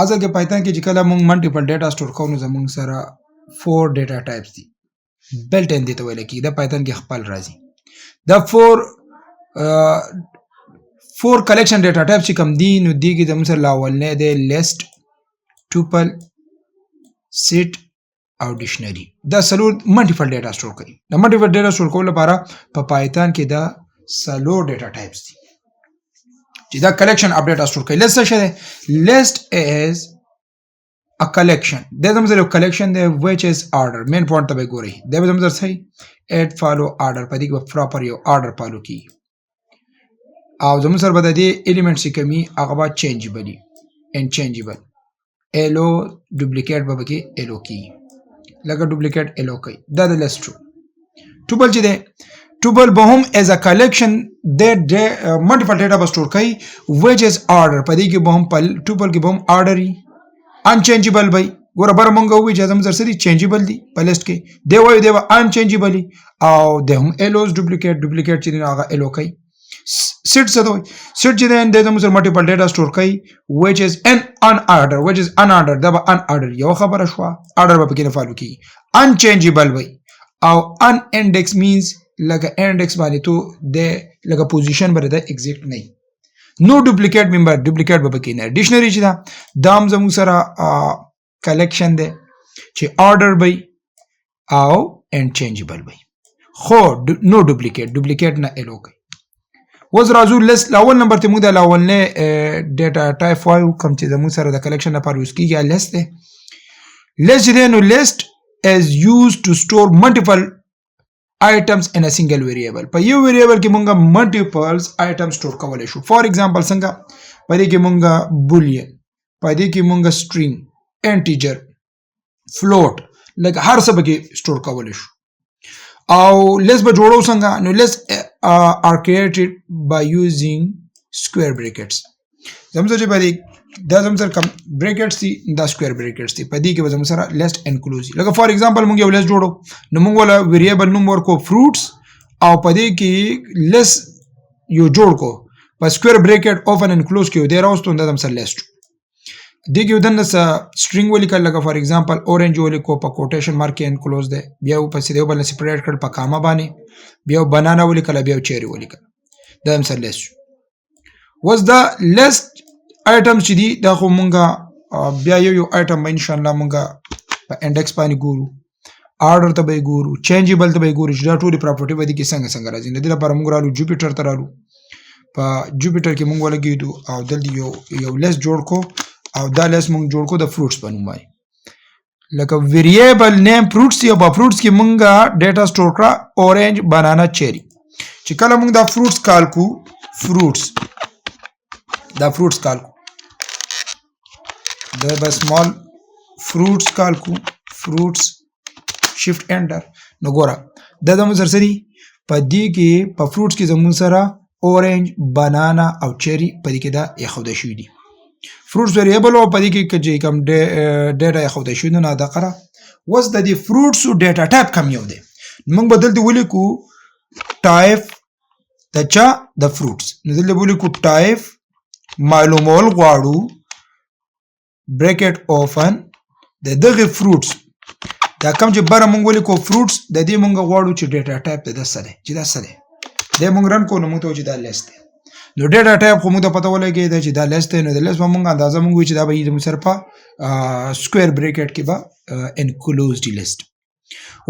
اصل کې پایتون کې چې کله موږ ملټیپل ډیټا سٹور کوو نو زموږ سره 4 ډیټا ټایپس دي بلټ ان دي ته ویل کېږي د پایتون کې خپل راځي دا 4 کلیکشن ډیټا ټایپ چې کوم دي نو دي کې زموږ سره لاول نه دی لیست ټوپل سیټ او ډکشنری دا سلور ملټیپل ډیټا سٹور کوي د ملټیپل ډیټا سٹور کولو لپاره په پایتون کې دا سلور ډیټا ټایپس دي چې دا کلیکشن اپ ډیټا سٹور کوي لیست څه دی لیست از a collection دا زموږ سره کلیکشن دی which is order مین پوینټ ته به ګورئ دا به زموږ سره صحیح add follow order په دې کې پراپر یو order فالو کی او زموږ سره به د دې الیمنټ چې کمی هغه به چینجبل ان چینجبل الو ډوپلیکیټ به کې الو کی لکه ډوپلیکیټ الو کوي دا د لیست ټوبل چې دی ټوبل به هم as a collection د ملټیپل ډیټا به سٹور کوي which is order په دې کې به هم ټوبل کې به هم order unchangeable بای ګوره بر مونږ وی چې زموږ سره چینجبل دي په لیست کې دی وایو دی unchangeable او د هم الوز ډوپلیکیټ چې هغه الو کوي سیټ څه دوی سیټ چې د زموږ سره ملټیپل ډیټا سٹور کوي which is an unordered دا به unordered یو خبره شو order به کې نه فالو کی unchangeable بای او unindexed means لکه index باندې تو د لکه پوزیشن باندې د ایگزیکټ نه نو ډوپلیکیټ ممبر ډوپلیکیټ به پکې نه ډکشنری چې دا دام زموږ سره کلیکشن دی چې order بای او انچینجبل بای خو نو ډوپلیکیټ نه الو کوي وز راځو لیست لاول نمبر ته موږ د لاول نه ډیټا ټایپ وایو کوم چې زموږ سره د کلیکشن لپاره یوز کیږي لیست دی لیست دی نو لیست is used to store multiple items in a single variable په یو ویریبل کې مونږه multiples items store کولای شو فار ایگزامپل څنګه په دې کې مونږه boolean په دې کې مونږه string integer float لکه هر څه به کې store کولای شو او list به جوړو څنګه نو list are created by using square brackets زموږ چې په دې دا زموږ سره کوم brackets دي دا square brackets دي په دې کې به زموږ سره list inclusive لکه فار ایگزامپل مونږ یو list جوړو نو مونږ ولا ویریبل نوم ورکو fruits او په دې کې list یو جوړ کو په square bracket open and close کې دی راوستو دا زموږ سره list دې کې ودن string ولیکل لکه فار ایگزامپل orange ولیکو په کوټیشن مارک کې انکلوز دی بیا په سیده بل سپریټ کړ په کاما باندې بیا بنانا ولیکل بیا چيري ولیکل دا زموږ سره list was the list items چې دي دا خو مونږه بیا یو item ان شاء الله مونږه په انډیکس باندې ګورو order ته به ګورو چینجبل ته به ګورو چې دا ټول پراپرټي باندې کې څنګه راځي د دې لپاره مونږ رالو جوپیټر ته رالو په جوپیټر کې مونږ ولګیدو او دلته یو لیست جوړ کو او دا لیست مونږ جوړ کو د فروټس په نوم باندې لکه ویریبل نیم فروټس یا په فروټس کې مونږه ډیټا سٹور کړه اورنج بنانا چيري چې کله مونږ دا فروټس کال کو فروټس دا فروټس کال کو دا به small fruits کال کو fruits shift enter نو ګوره دا زموږ سره سری په دې کې په fruits کې زموږ سره اورنج بنانا او چيري په دې کې دا یخوده شوی دي fruits variable او په دې کې چې کوم ډیټا یخوده شوی نه دا قره وس د دې fruits او ډیټا ټایپ کم یو دی موږ بدل دی ولیکو ټایپ د چا د fruits نو دلته ولیکو ټایپ معلومول غواړو bracket open د دغه fruits دا کوم چې بره مونږ ولیکو fruits د دې مونږ غواړو چې ډیټا ټایپ د سره چې دا سره د مونږ رن کو نو موږ ته چې دا لیست نو ډیټا ټایپ خو موږ ته پته ولګي دا چې دا لیست نو د لیست مونږ اندازه مونږ چې دا به د سر په سکوير بریکټ کې به انکلوزډ لیست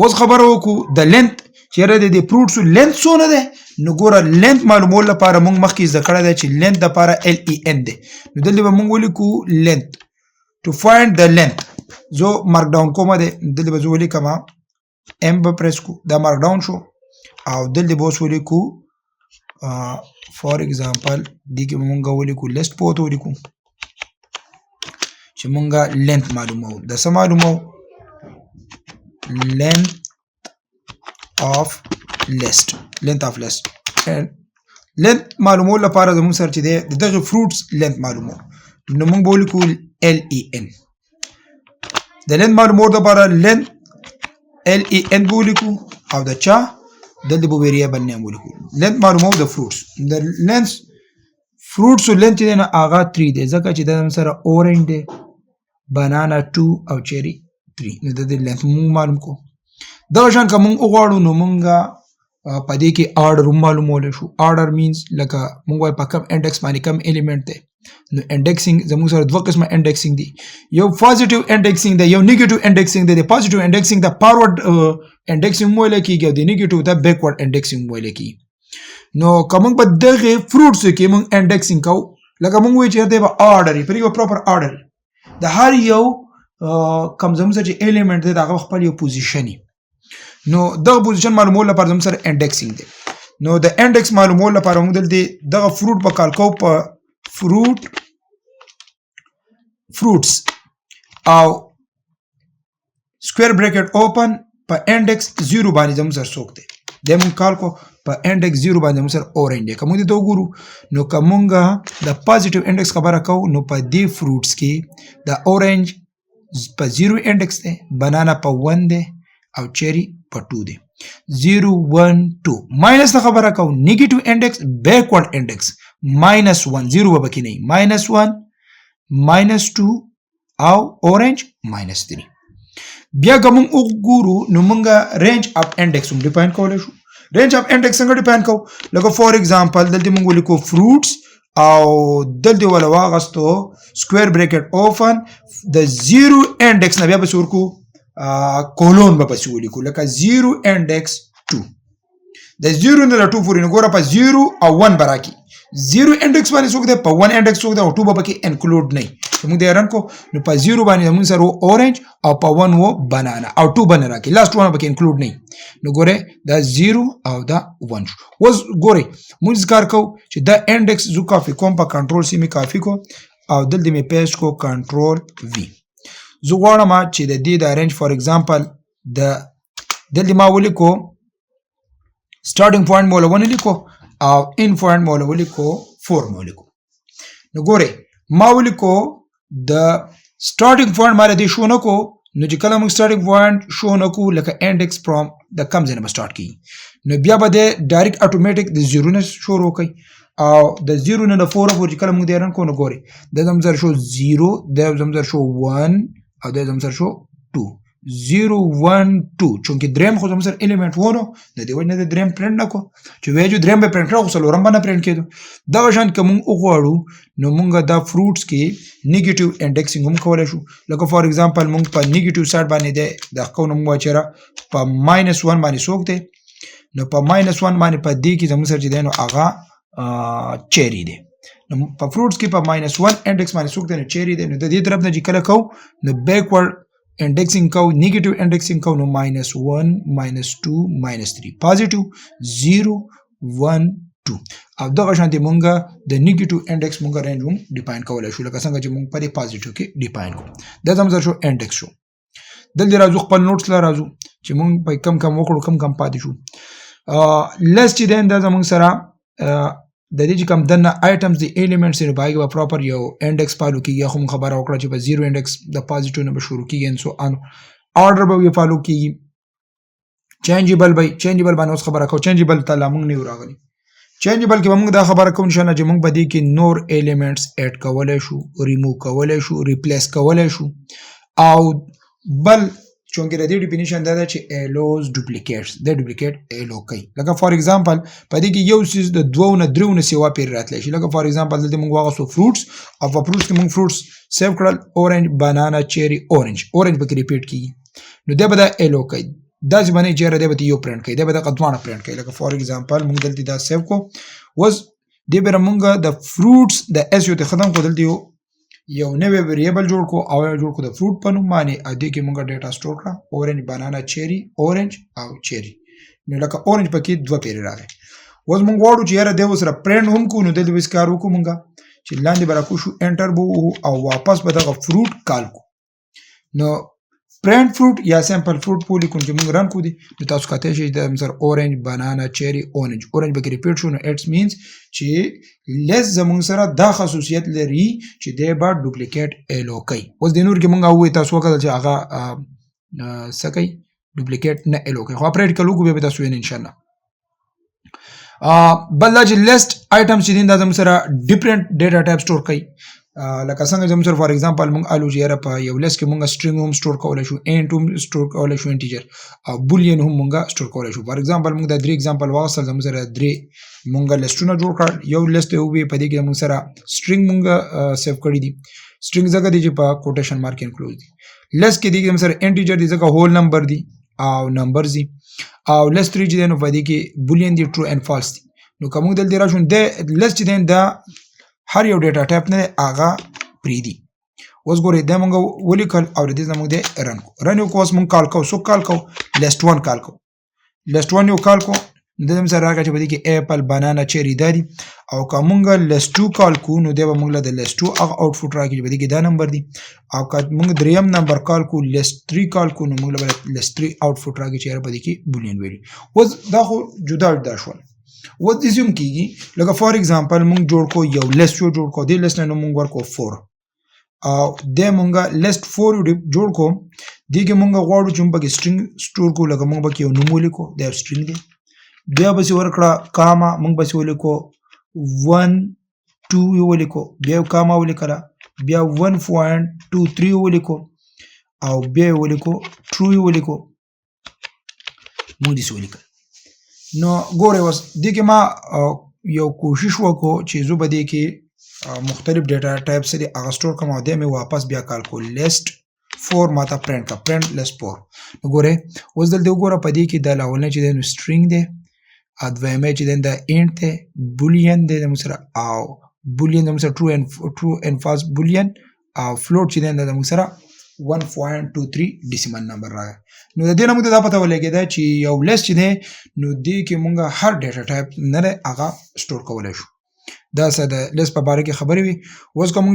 اوس خبرو کو د لینث چیرې د fruits لینث څونه ده نو ګوره لینث معلومول لپاره مونږ مخکې ذکر کړی چې لینث د لپاره LEN ده نو دلته به مونږ ولیکو لینث to find the length زو مارک ډاون کومه ده دلته به زو ولیکم ام به پریس کو دا مارک ډاون شو او دلته به ولیکو فار ایگزامپل دې کې مونږ ولیکو لیست پوت ولیکو چې مونږه لینث معلومو د سم معلومو length of list length معلومو لپاره زموږ سره چې دغه fruits length معلومو نو موږ به ولیکو LEN د length معلومو لپاره length LEN به ولیکو او د چا دلته به ویریبل نیم ولیکو length معلومو د fruits د length fruits او length نه هغه 3 دی ځکه چې د سره اورنج دی بنانا 2 او چيري 3 نو د دې لینث مونږ معلوم کو دا شان کوم وګړو نو مونږه پدې کې آرډر معلومول شو آرډر مینز لکه مونږ وای په کم انډیکس باندې کم الیمنٹ دی نو انډیکسینګ زموږ سره دوه قسمه انډیکسینګ دی یو پوزټیو انډیکسینګ دی یو نیگیټیو انډیکسینګ دی د پوزټیو انډیکسینګ د فارورډ انډیکسینګ ویل کیږي او د نیگیټیو د بیکورډ انډیکسینګ ویل کیږي نو کوم په دغه فروټس کې مونږ انډیکسینګ کو لکه مونږ وای چې دی په آرډر پر یو پراپر آرډر د هر یو کوم زموږ چې الیمنٹ دی دا خپل یو پوزیشن نو دغه پوزیشن معلومول لپاره زموږ سره انډیکسینګ دی نو د انډیکس معلومول لپاره موږ دلته دغه فروټ په کال کو په فروټس او سکوير بریکټ اوپن په انډیکس 0 باندې زموږ سره څوک دی د موږ کال کو په انډیکس 0 باندې موږ سره اورنج دی کوم دې ته وګورو نو کومه د پوزټیو انډیکس خبره کو نو په دې فروټس کې د اورنج په 0 انډیکس دی بنانا په 1 دی او چيري په 2 دی 0 1 2 ماینس د خبره کو نیگیټیو انډیکس بیکورډ انډیکس -1 0 به کې نه -1 -2 او اورنج -3 بیا کوم وګورو نو مونږه رینج اف انډیکس هم ډیفاین کولای شو رینج اف انډیکس څنګه ډیفاین کو لکه فور ایگزامپل دلته مونږ ولیکو فروټس او دلته ولا واغستو سکوير بریکټ اوپن د 0 انډیکس نه بیا به ورکو کولون به پسې ولیکو لکه 0 انډیکس 2 د 0 نه 2 پورې نګوره په 0 او 1 براکي 0 انډیکس باندې څوک دی په 1 انډیکس څوک دی او 2 به پکې انکلود نه موږ دې رن کو نو په 0 باندې موږ سره اورنج او په 1 و بنانا او 2 باندې راکي لاست ونه پکې انکلود نه نو ګوره دا 0 او دا 1 وز ګوره موږ ذکر کو چې دا انډیکس زو کافي کوم په کنټرول سی می کافي کو او دلته می پیسټ کو کنټرول وی زه غواړم چې د دې د رینج فور ایگزامپل د دلته ما ولیکو سټارټینګ پوینټ مولا ونه لیکو او ان پوینټ مولا ولیکو 4 مولیکو نو ګوره ما ولیکو د سټارټینګ پوینټ ماره دی شو نکو نو چې کله موږ سټارټینګ پوینټ شو نکو لکه انډیکس فرام د کم ځای نه سٹارټ کی نو بیا به د ډایرکټ اتوماتیک د 0 نه شروع کوي او د 0 نه 4 پورې کله موږ دیرن کو نو ګوره د زمزر شو 0 د زمزر شو 1 او د زمزر شو 2 0 1 2 چونکه دریم خو زمزر الیمنٹ وونو د دې وجه نه د دریم پرنټ نکو چې وایو دریم به پرنټ راو سلورم باندې پرنټ کېدو دا شان کوم وګورو نو موږ دا فروټس کې نیگیټیو انډیکسینګ هم کولای شو لکه فور ایگزامپل موږ په نیگیټیو سایډ باندې د کو نو موږ چیرې په -1 باندې سوک دی نو په -1 باندې په دې کې زموږ سره چې دی نو هغه چيري دی نو په فروټس کې په -1 انډیکس باندې سوک دی نو چيري دی نو د دې طرف نه چې کله کو نو بیکورډ indexing کو negative indexing کو نو -1 -2 -3 positive 0 1 2 او دغه شانتي مونږه د نیگیټیو انډیکس مونږه رینج هم ډیفاین کولای شو لکه څنګه چې مونږ په پوزټیو کې ډیفاین کو دا زموږ شو انډیکس شو دلته راځو خپل نوټس لا راځو چې مونږ په کم وکړو کم پاتې شو لیست دې دا زموږ سره د دې چې کوم دنه آیټمز دی الیمنټس یې باغ و پراپر یو انډیکس فالو کیږي خو خبره وکړه چې په 0 انډیکس د پوزټیو نه شروع کیږي ان سو ان آرډر به فالو کیږي چینجبل باندې اوس خبره کو چینجبل ته لامون نه راغلي چینجبل کې موږ دا خبره کوم نشانه چې موږ به دې کې نور الیمنټس اډ کولای شو ریموو کولای شو ریپلیس کولای شو او بل چونکه د دې ډیفینیشن دا ده چې الوز ډوپلیکیټس د ډوپلیکیټ الو کوي لکه فور ایگزامپل په دې کې یو سیس د 2 نه 3 نه سیوا پیر راتلی شي لکه فور ایگزامپل دلته موږ واغسو فروټس او په فروټس کې موږ فروټس سیو کړل اورنج بنانا چيري اورنج به کې ریپیټ کیږي نو دا به د الو کوي دا ځبنه چیرې دا به یو پرنٹ کوي دا به د قدوانه پرنٹ کوي لکه فور ایگزامپل موږ دلته دا سیو کو وز دې به موږ د فروټس د اس یو ته ختم کو دلته یو نوې ویریبل جوړ کو او جوړ کو د فروټ په نوم باندې ا دې کې موږ ډیټا سٹور کړه اورنج بنانا چيري اورنج او چيري نو لکه اورنج پکې دوه پیر راغی وز موږ وړو چې یاره د وسره پرنٹ هم کو نو د دې وسکار وکړو موږ چې لاندې برا کو شو انټر بو او واپس به دغه فروټ کال کو نو پرنٹ فروټ یا سیمپل فروټ پولی کوم چې موږ رن کو دي نو تاسو کاته شي د مثلا اورنج بنانا چيري اورنج به کې ریپیټ شو نو اټس مینز چې لیس زموږ سره دا خصوصیت لري چې د با ډوپلیکیټ الو کوي اوس د نور کې موږ وې تاسو وکړل چې هغه سکه ډوپلیکیټ نه الو کوي خو پریکټیکل وګورئ به تاسو ان شاء الله بل چې لیست آیټمز چې دا زموږ سره ډیفرنٹ ډیټا ټایپ سٹور کوي لکه څنګه چې موږ فار ایگزامپل موږ الو چې یاره په یو لیست کې موږ سټرینګ هم سٹور کولای شو انټ هم سٹور کولای شو انټیجر او بولین هم موږ سٹور کولای شو فار ایگزامپل موږ د 3 ایگزامپل واغسل زموږ سره 3 موږ لیستونه جوړ کړ یو لیست یو به په دې کې موږ سره سټرینګ موږ سیو کړی دي سټرینګ ځکه دی چې په کوټیشن مارک انکلوز دي لیست کې دی موږ سره انټیجر دی ځکه هول نمبر دی او نمبرز دي او لیست 3 چې نو په دې کې بولین دی ټرو اند فالس دي نو کوم دلته راشون د لیست چې دا هر یو ډیټا ټایپ نه هغه پریدي اوس ګورئ دا موږ ولیکل او د دې زموږ د رن یو کوس موږ کال کو سو کال کو لیست 1 کال کو لیست 1 یو کال کو د دې سره راځي چې بده کې اپل بنانا چيري دادي او کومګ لیست 2 کال کو نو دا به موږ له لیست 2 هغه آوټپوټ راکړي چې بده کې دا نمبر دي او کومګ دریم نمبر کال کو لیست 3 کال کو نو موږ له لیست 3 آوټپوټ راکړي چې بده کې بولین ویلي اوس دا خو جدا جدا شول و دې زوم کیږي لکه فار ایگزامپل موږ جوړ کو یو لیست جوړ کو دې لیست نه موږ ورکو 4 او د موږ لیست 4 جوړ کو دې کې موږ غواړو چې موږ سټرینګ سٹور کو لکه موږ به یو نوم ولیکو د سټرینګ دی بیا به ورکړه کاما موږ به ولیکو 1 2 ولیکو بیا کاما ولیکره بیا 1.23 ولیکو او بیا ولیکو ټرو ولیکو موږ دې ولیکو نو ګوره اوس دې کې ما یو کوشش وکړو چې زه به دې کې مختلف ډیټا ټایپ سره هغه سٹور کوم او دې مې واپس بیا کال کو لیست 4 ماته پرنٹ کا پرنٹ لیست 4 نو ګوره اوس دلته وګوره په دې کې د لاولنه چې د سټرینګ دی ادویمه چې د انټ دی بولین دی د مسره او بولین د مسره ټرو اند فالس بولین او فلوټ چې د مسره 1.23 ډیسیمل نمبر راغی نو د دې نه موږ دا پته ولګیدا چې یو لیست دی نو دې کې موږ هر ډیټا ټایپ نه هغه سٹور کولای شو دا څه د لیست په باره کې خبرې وي اوس کوم